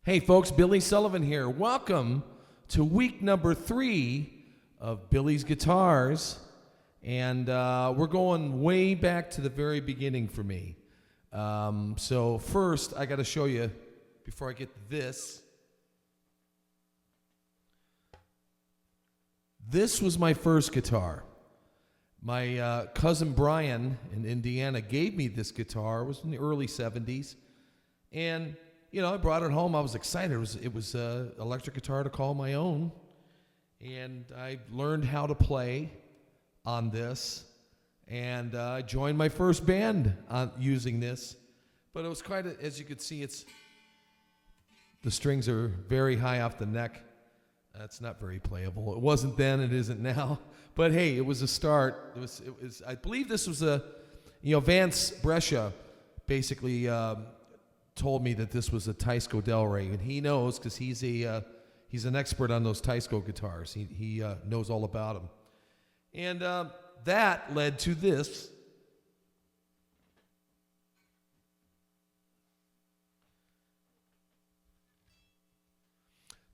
Hey folks, Billy Sullivan here. Welcome to week number 3 of Billy's Guitars. And we're going way back to the very beginning for me. So first, I got to show you, before I get to this. This was my first guitar. My cousin Brian in Indiana gave me this guitar. It was in the early 70s. And you know, I brought it home. I was excited. It was an electric guitar to call my own. And I learned how to play on this. And I joined my first band using this. But it was quite, as you can see, the strings are very high off the neck. That's not very playable. It wasn't then, it isn't now. But hey, it was a start. It was. I believe this was Vance Brescia basically told me that this was a Teisco Del Rey, and he knows because he's an expert on those Teisco guitars. He knows all about them, and that led to this.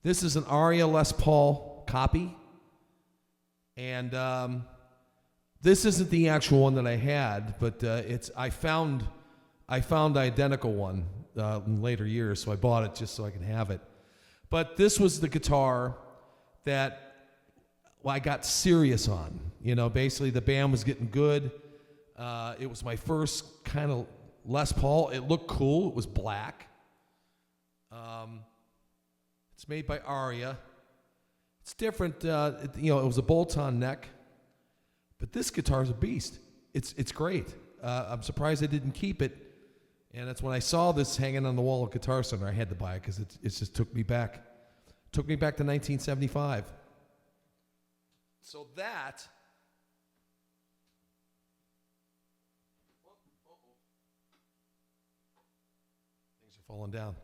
This is an Aria Les Paul copy, and this isn't the actual one that I had, but I found the identical one in later years, so I bought it just so I can have it. But this was the guitar that I got serious on. You know, basically the band was getting good. It was my first kind of Les Paul. It looked cool. It was black. It's made by Aria. It's different. It was a bolt-on neck. But this guitar is a beast. It's great. I'm surprised I didn't keep it. And that's when I saw this hanging on the wall of Guitar Center, I had to buy it because it just took me back. Took me back to 1975. So that. Things are falling down.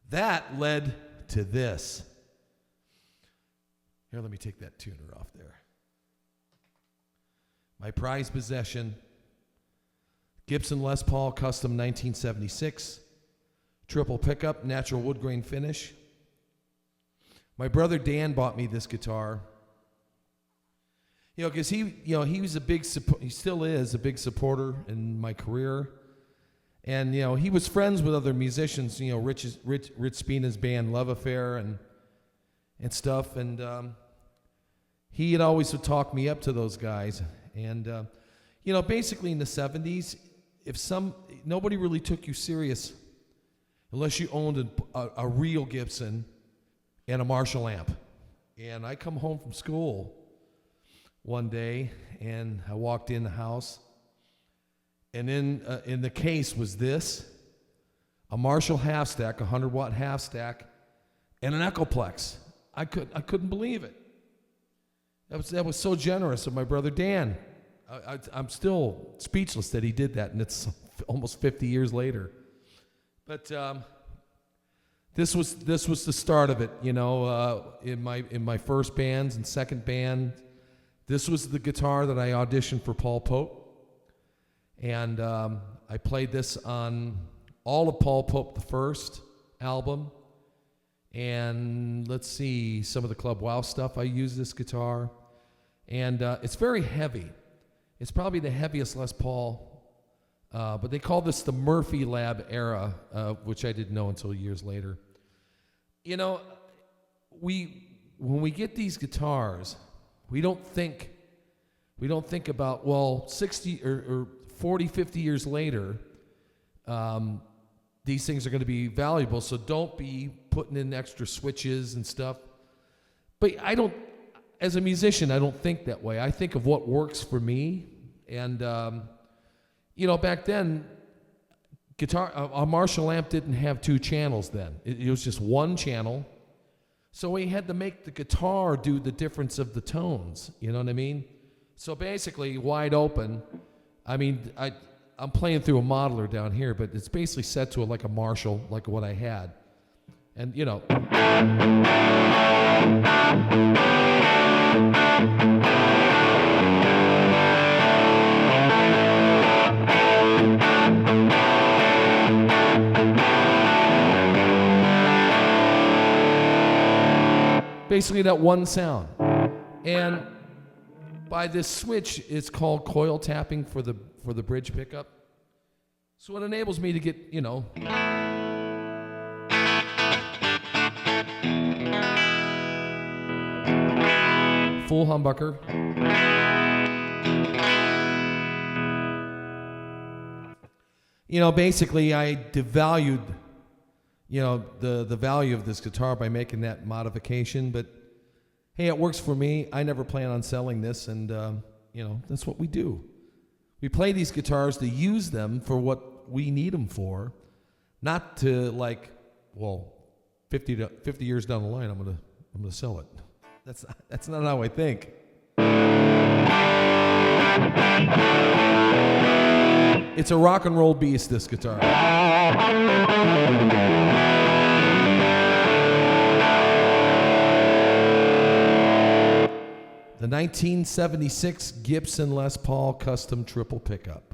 That led to this. Here, let me take that tuner off there. My prized possession. Gibson Les Paul Custom 1976, triple pickup, natural wood grain finish. My brother Dan bought me this guitar. You know, because he was he still is a big supporter in my career, and he was friends with other musicians. Rich Spina's band Love Affair and stuff, and he had always would talk me up to those guys, and basically in the 70s. Nobody really took you serious unless you owned a real Gibson and a Marshall amp. And I come home from school one day, and I walked in the house, and in the case was this, a Marshall half stack, a 100-watt half stack, and an Echoplex. I couldn't believe it. That was so generous of my brother Dan. I'm still speechless that he did that, and it's almost 50 years later. But this was the start of it, in my first bands and second band. This was the guitar that I auditioned for Paul Pope, and I played this on all of Paul Pope the first album, and let's see some of the Club Wow stuff. I used this guitar, and it's very heavy. It's probably the heaviest Les Paul, but they call this the Murphy Lab era, which I didn't know until years later. When we get these guitars, we don't think about 60 or 40, 50 years later, these things are going to be valuable. So don't be putting in extra switches and stuff. But as a musician, I don't think that way. I think of what works for me. And, back then, a Marshall amp didn't have 2 channels then. It was just 1 channel. So we had to make the guitar do the difference of the tones. You know what I mean? So basically, wide open. I mean, I'm playing through a modeler down here, but it's basically set to like a Marshall, like what I had. And, basically that one sound. And by this switch, it's called coil tapping for the bridge pickup. So it enables me to get, full humbucker. Basically I devalued, the value of this guitar by making that modification, but hey, it works for me. I never plan on selling this, and that's what we do. We play these guitars to use them for what we need them for, not to 50 years down the line, I'm gonna sell it. That's not how I think. It's a rock and roll beast, this guitar. The 1976 Gibson Les Paul Custom Triple Pickup.